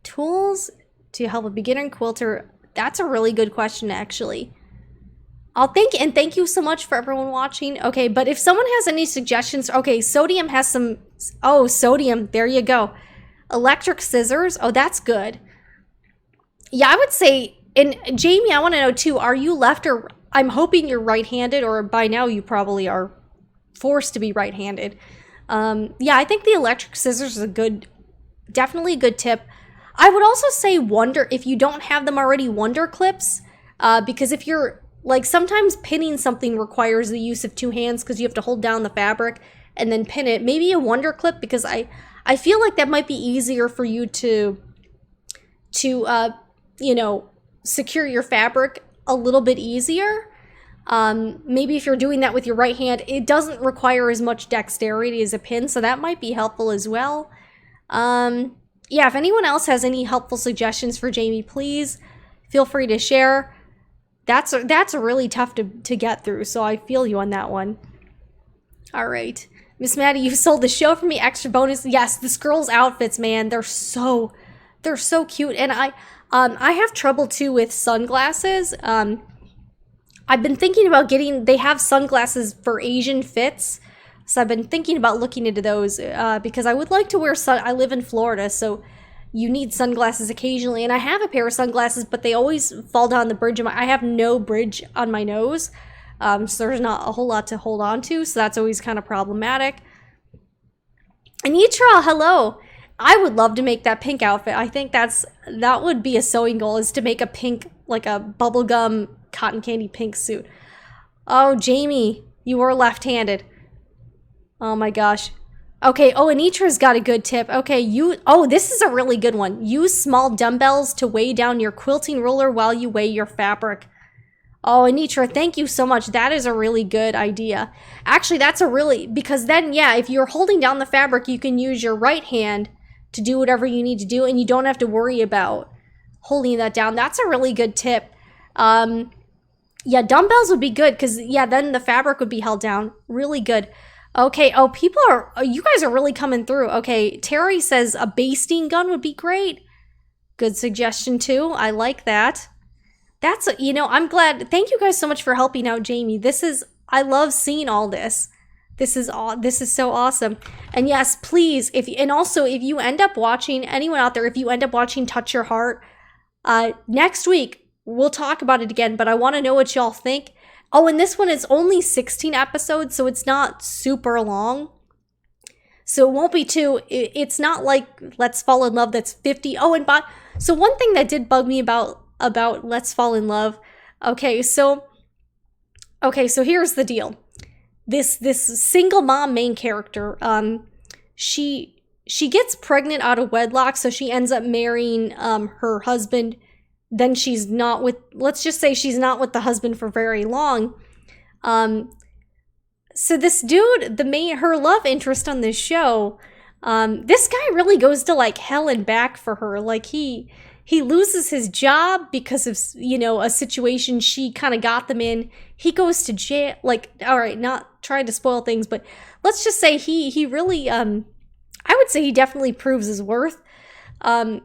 Tools to help a beginner quilter... that's a really good question, actually. I'll think, and thank you so much for everyone watching. Okay, but if someone has any suggestions, okay, Sodium has some, Sodium, there you go. Electric scissors, that's good. Yeah, I would say, and Jamie, I want to know too, are you left or, I'm hoping you're right-handed, or by now you probably are forced to be right-handed. Yeah, I think the electric scissors is definitely a good tip. I would also say if you don't have them already, wonder clips, because if you're, like, sometimes pinning something requires the use of two hands because you have to hold down the fabric and then pin it. Maybe a wonder clip, because I feel like that might be easier for you to secure your fabric a little bit easier. Maybe if you're doing that with your right hand, it doesn't require as much dexterity as a pin, so that might be helpful as well. Yeah, if anyone else has any helpful suggestions for Jamie, please feel free to share. That's really tough to get through, so I feel you on that one. All right. Miss Maddie, you sold the show for me. Extra bonus. Yes, this girl's outfits, man, they're so cute. And I have trouble too with sunglasses. I've been thinking about they have sunglasses for Asian fits. So I've been thinking about looking into those because I would like to wear I live in Florida, so you need sunglasses occasionally. And I have a pair of sunglasses, but they always fall down the bridge I have no bridge on my nose. So there's not a whole lot to hold on to. So that's always kind of problematic. Anitra, hello. I would love to make that pink outfit. I think that would be a sewing goal, is to make a pink, like a bubblegum cotton candy pink suit. Oh, Jamie, you were left-handed. Oh my gosh. Okay, oh, Anitra's got a good tip. Okay, this is a really good one. Use small dumbbells to weigh down your quilting roller while you weigh your fabric. Oh, Anitra, thank you so much. That is a really good idea. Actually, because then, yeah, if you're holding down the fabric, you can use your right hand to do whatever you need to do, and you don't have to worry about holding that down. That's a really good tip. Yeah, dumbbells would be good, because, yeah, then the fabric would be held down. Really good. Okay, you guys are really coming through. Okay, Terry says a basting gun would be great. Good suggestion, too. I like that. I'm glad. Thank you guys so much for helping out Jamie. I love seeing all this. This is so awesome. And yes, please, if you end up watching, anyone out there, if you end up watching Touch Your Heart, next week, we'll talk about it again, but I want to know what y'all think. Oh, and this one is only 16 episodes, so it's not super long. So it won't be it's not like Let's Fall in Love that's 50. Oh, so one thing that did bug me about Let's Fall in Love. Okay, so here's the deal. This single mom main character, she gets pregnant out of wedlock, so she ends up marrying her husband. Then let's just say she's not with the husband for very long. So this dude, her love interest on this show, this guy really goes to like hell and back for her. Like he loses his job because of, a situation she kind of got them in. He goes to jail. Like, all right, not trying to spoil things, but let's just say he really, I would say he definitely proves his worth. And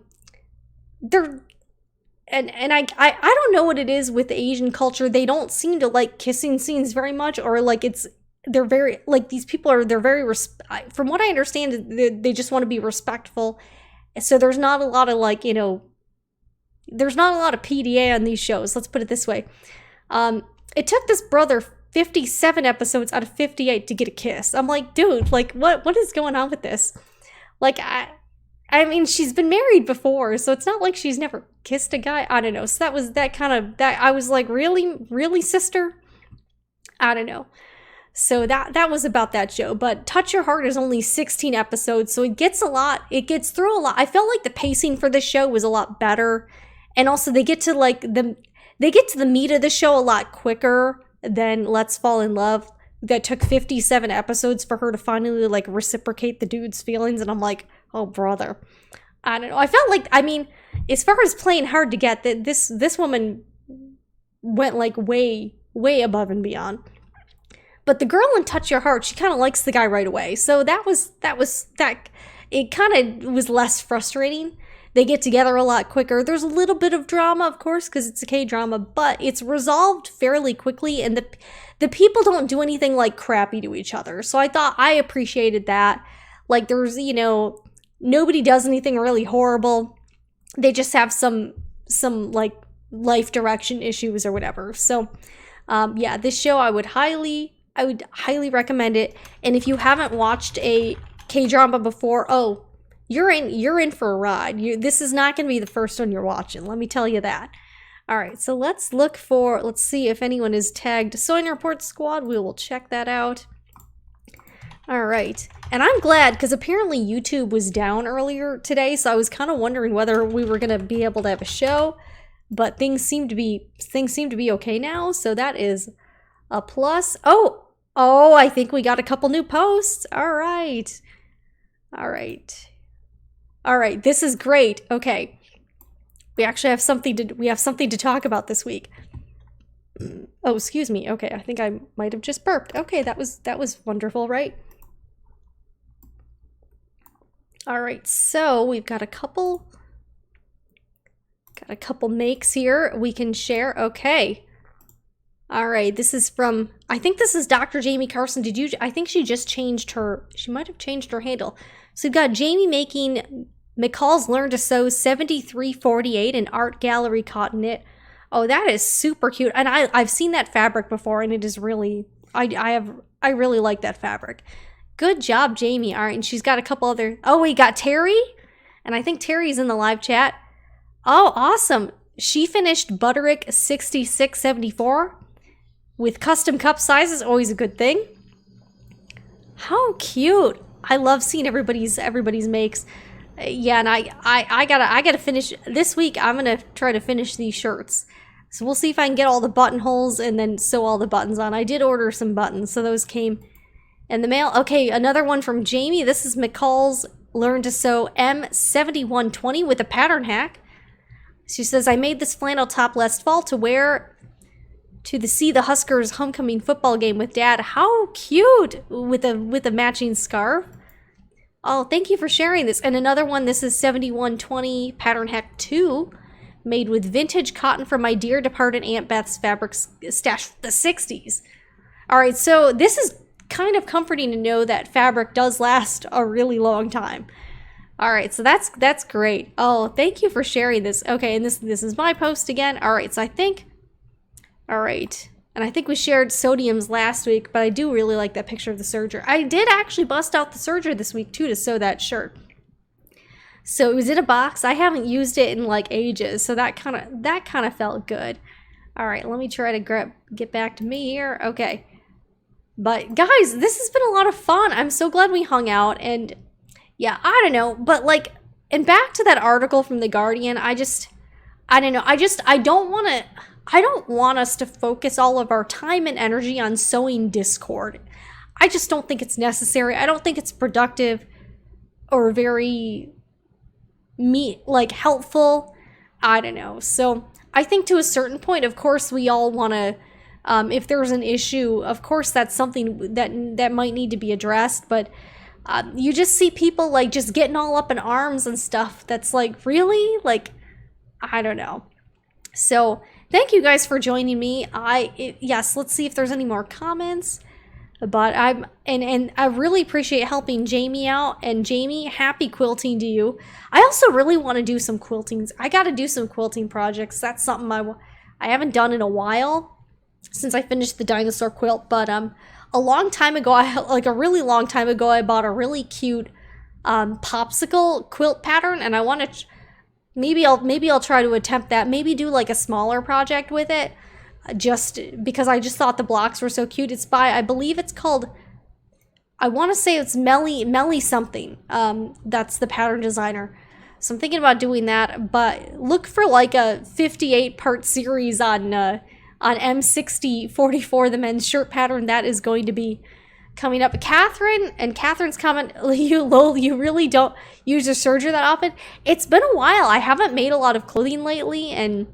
I don't know what it is with Asian culture. They don't seem to like kissing scenes very much, or like they're very, like, these people they're very, from what I understand, they just want to be respectful. So there's not a lot of like, there's not a lot of PDA on these shows. Let's put it this way. It took this brother 57 episodes out of 58 to get a kiss. I'm like, dude, like what is going on with this? Like, I mean, she's been married before, so it's not like she's never kissed a guy. I don't know. So I was like, really, sister? I don't know. So that was about that show. But Touch Your Heart is only 16 episodes, so it gets through a lot. I felt like the pacing for this show was a lot better. And also they get to the meat of the show a lot quicker than Let's Fall in Love. That took 57 episodes for her to finally like reciprocate the dude's feelings, and I'm like, oh brother. I don't know. I felt like, I mean, as far as playing hard to get, that this woman went like way above and beyond. But the girl in Touch Your Heart, she kind of likes the guy right away. So that it kind of was less frustrating. They get together a lot quicker. There's a little bit of drama, of course, because it's a K-drama, but it's resolved fairly quickly, and the people don't do anything like crappy to each other. So I appreciated that. Like, there's, nobody does anything really horrible. They just have some like life direction issues or whatever. So yeah, this show I would highly recommend it. And if you haven't watched a K-drama before, you're in for a ride. This is not going to be the first one you're watching, let me tell you that. All right, so let's see if anyone is tagged Sewing Report Squad. We will check that out. All right, and I'm glad, because apparently YouTube was down earlier today, so I was kind of wondering whether we were going to be able to have a show, but things seem to be okay now, so that is a plus. Oh, I think we got a couple new posts. All right, this is great. Okay, we actually have something to talk about this week. Oh, excuse me. Okay, I think I might have just burped. Okay, that was wonderful, right? All right, so we've got a couple Got a couple makes here we can share. Okay. All right, this is from, I think this is Dr. Jamie Carson. I think she just changed her, she might have changed her handle. So we've got Jamie making McCall's Learn to Sew 7348 in Art Gallery cotton knit. Oh, that is super cute. And I've seen that fabric before, and it is really, I really like that fabric. Good job, Jamie. All right, and she's got a couple other, oh, we got Terry, and I think Terry's in the live chat. Oh, awesome. She finished Butterick 6674 with custom cup sizes, always a good thing. How cute. I love seeing everybody's makes. Yeah, and I gotta finish this week. I'm gonna try to finish these shirts. So we'll see if I can get all the buttonholes and then sew all the buttons on. I did order some buttons, so those came in the mail. Okay, another one from Jamie. This is McCall's Learn to Sew M7120 with a pattern hack. She says, I made this flannel top last fall to wear to see the Huskers homecoming football game with Dad. How cute, with a matching scarf. Oh, thank you for sharing this. And another one, this is 7120 Pattern Hack 2, made with vintage cotton from my dear departed Aunt Beth's fabric stash from the 60s. All right, so this is kind of comforting to know that fabric does last a really long time. All right, so that's great. Oh, thank you for sharing this. Okay, and this is my post again. All right, so I think, all right, and I think we shared sodiums last week, but I do really like that picture of the serger. I did actually bust out the serger this week too to sew that shirt. So it was in a box. I haven't used it in like ages, so that kind of felt good. All right, let me try to get back to me here. Okay, but guys, this has been a lot of fun. I'm so glad we hung out, and yeah, I don't know, but like, and back to that article from The Guardian, I don't know, I don't want us to focus all of our time and energy on sowing discord. I just don't think it's necessary. I don't think it's productive or very helpful. I don't know. So I think to a certain point, of course, we all want to, if there's an issue, of course, that's something that might need to be addressed, but you just see people like just getting all up in arms and stuff. That's like, really? Like, I don't know. So thank you guys for joining me. Yes, let's see if there's any more comments. But and I really appreciate helping Jamie out. And Jamie, happy quilting to you. I also really want to do some quiltings. I got to do some quilting projects. That's something I haven't done in a while since I finished the dinosaur quilt. But a long time ago, a really long time ago, I bought a really cute popsicle quilt pattern, and I want to maybe I'll try to attempt that. Maybe do like a smaller project with it, just because I just thought the blocks were so cute. It's by, I believe it's called, I want to say it's Melly something. That's the pattern designer. So I'm thinking about doing that, but look for like a 58-part series on M6044, the men's shirt pattern. That is going to be coming up. Catherine's comment, you really don't use your serger that often. It's been a while. I haven't made a lot of clothing lately, and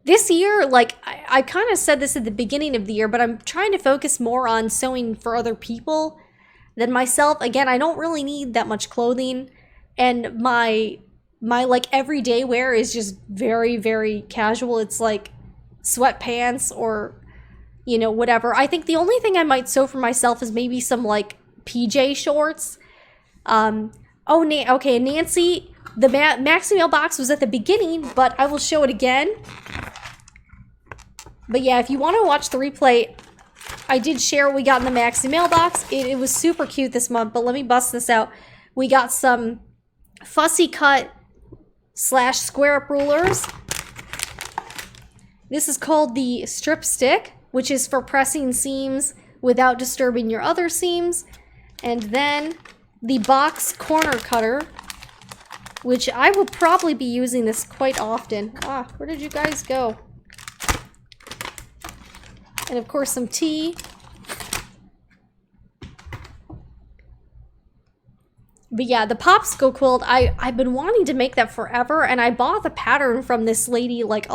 this year, like, I kind of said this at the beginning of the year, but I'm trying to focus more on sewing for other people than myself. Again, I don't really need that much clothing, and my like everyday wear is just very, very casual. It's like sweatpants or, you know, whatever. I think the only thing I might sew for myself is maybe some like PJ shorts. Okay, Nancy, the Maxie Mail box was at the beginning, but I will show it again. But yeah, if you want to watch the replay, I did share what we got in the Maxie Mail box. It was super cute this month, but let me bust this out. We got some Fussy cut / square up rulers. This is called the strip stick, which is for pressing seams without disturbing your other seams. And then the box corner cutter, which I will probably be using this quite often. Ah, where did you guys go? And of course some tea. But yeah, the popsicle quilt, I've been wanting to make that forever, and I bought the pattern from this lady like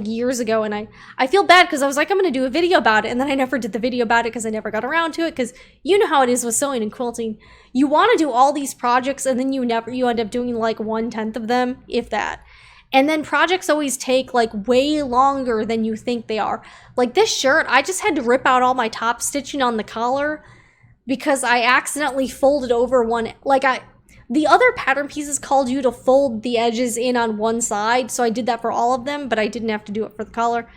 years ago, and I feel bad because I was like, I'm gonna do a video about it, and then I never did the video about it because I never got around to it, because you know how it is with sewing and quilting. You want to do all these projects, and then you end up doing like 1/10 of them, if that. And then projects always take like way longer than you think they are. Like this shirt, I just had to rip out all my top stitching on the collar because I accidentally folded over one. The other pattern pieces called you to fold the edges in on one side, so I did that for all of them, but I didn't have to do it for the collar.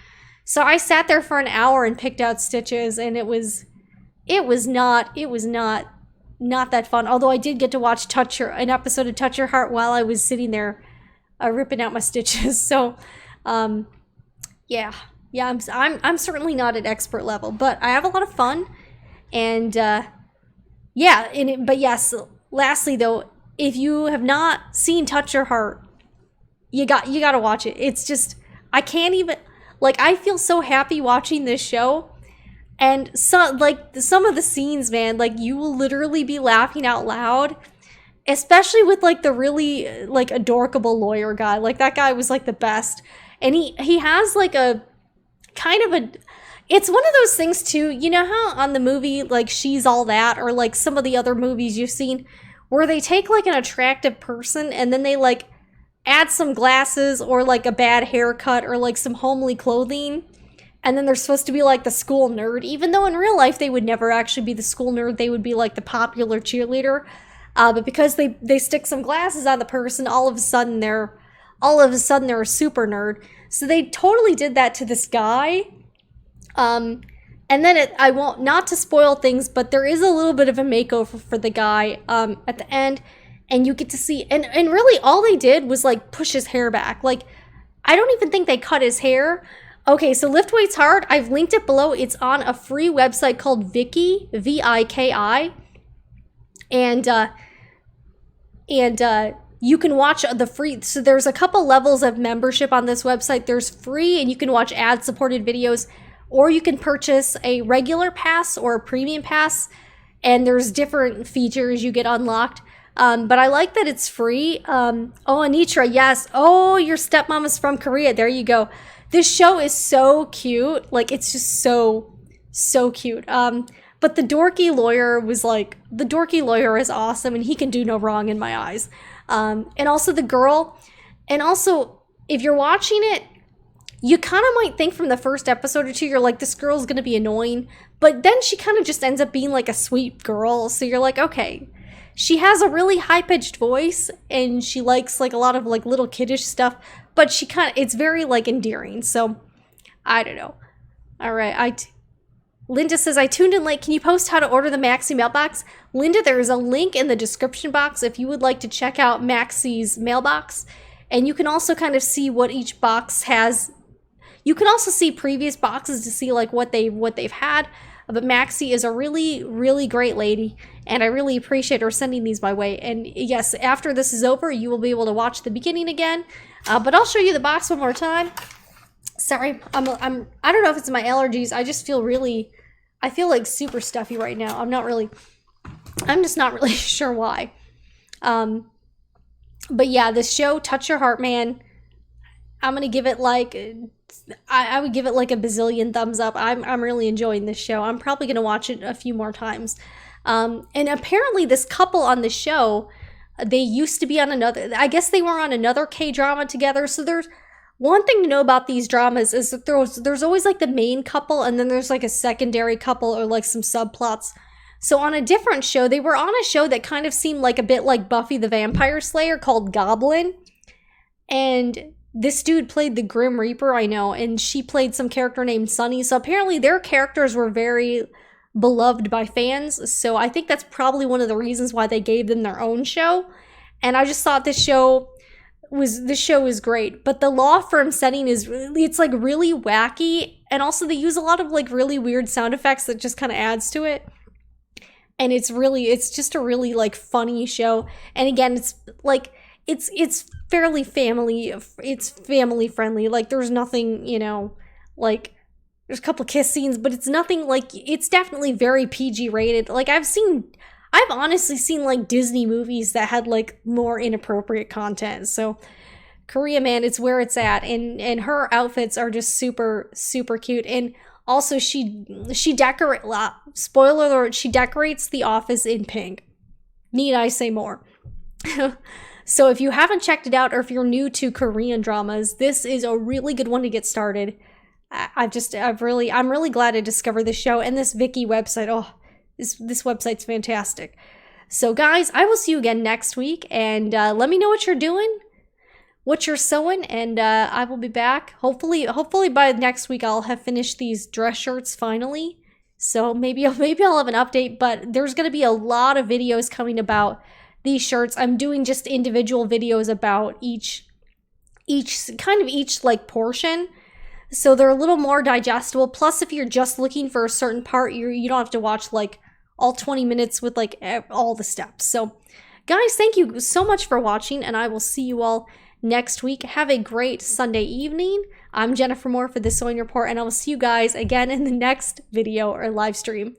So I sat there for an hour and picked out stitches, and it was not that fun. Although I did get to watch an episode of Touch Your Heart while I was sitting there ripping out my stitches. So, yeah, I'm certainly not at expert level, but I have a lot of fun, and but yes. Lastly, though, if you have not seen Touch Your Heart, you got to watch it. It's just I can't even I feel so happy watching this show. And some of the scenes, man, you will literally be laughing out loud, especially with the really adorable lawyer guy. That guy was the best. And he has a kind of a, it's one of those things too, you know how on the movie She's All That, or some of the other movies you've seen where they take an attractive person and then they add some glasses or a bad haircut or some homely clothing. And then they're supposed to be the school nerd, even though in real life they would never actually be the school nerd. They would be the popular cheerleader. But because they stick some glasses on the person, all of a sudden they're a super nerd. So they totally did that to this guy. And then I won't, not to spoil things, but there is a little bit of a makeover for the guy at the end. And you get to see, and really all they did was push his hair back. I don't even think they cut his hair. Okay, so Lift Weights Hard, I've linked it below. It's on a free website called Viki, V-I-K-I. And you can watch the free, so there's a couple levels of membership on this website. There's free, and you can watch ad-supported videos, or you can purchase a regular pass or a premium pass, and there's different features you get unlocked. But I like that it's free. Oh, Anitra, yes. Oh, your stepmom is from Korea. There you go. This show is so cute. It's just so cute. But the dorky lawyer the dorky lawyer is awesome, and he can do no wrong in my eyes. And also the girl, and also if you're watching it, you kind of might think from the first episode or two, you're this girl's gonna be annoying, but then she kind of just ends up being a sweet girl. So you're okay. She has a really high-pitched voice, and she likes a lot of little kiddish stuff, but she it's very endearing. So I don't know. All right, Linda says, I tuned in late. Can you post how to order the Maxie mailbox? Linda, there is a link in the description box if you would like to check out Maxie's mailbox, and you can also kind of see what each box has. You can also see previous boxes to see what they've had. But Maxie is a really, really great lady, and I really appreciate her sending these my way. And yes, after this is over, you will be able to watch the beginning again. But I'll show you the box one more time. Sorry, I don't know if it's my allergies. I just feel I feel super stuffy right now. I'm just not really sure why. But yeah, this show, Touch Your Heart, man, I'm gonna give it I would give it a bazillion thumbs up. I'm really enjoying this show. I'm probably going to watch it a few more times. And apparently this couple on the show, they used to be on another, I guess they were on another K-drama together. So there's one thing to know about these dramas is that there's always the main couple, and then there's a secondary couple or some subplots. So on a different show, they were on a show that kind of seemed a bit like Buffy the Vampire Slayer called Goblin. And this dude played the Grim Reaper, I know, and she played some character named Sunny. So apparently their characters were very beloved by fans. So I think that's probably one of the reasons why they gave them their own show. And I just thought this show is great. But the law firm setting is it's really wacky. And also they use a lot of really weird sound effects that just kind of adds to it. And it's just a really funny show. And again, it's it's fairly family friendly. There's nothing, there's a couple kiss scenes, but it's nothing it's definitely very PG rated. I've honestly seen Disney movies that had more inappropriate content. So Korea, man, it's where it's at. And her outfits are just super, super cute. And also she spoiler alert, she decorates the office in pink. Need I say more? So if you haven't checked it out, or if you're new to Korean dramas, this is a really good one to get started. I'm really glad I discovered this show and this Viki website. Oh, this website's fantastic. So guys, I will see you again next week, and let me know what you're doing, what you're sewing, and I will be back. Hopefully by next week I'll have finished these dress shirts finally. So maybe I'll have an update, but there's going to be a lot of videos coming about these shirts. I'm doing just individual videos about each like portion. So they're a little more digestible. Plus, if you're just looking for a certain part, you don't have to watch like all 20 minutes with like all the steps. So guys, thank you so much for watching, and I will see you all next week. Have a great Sunday evening. I'm Jennifer Moore for the Sewing Report, and I will see you guys again in the next video or live stream.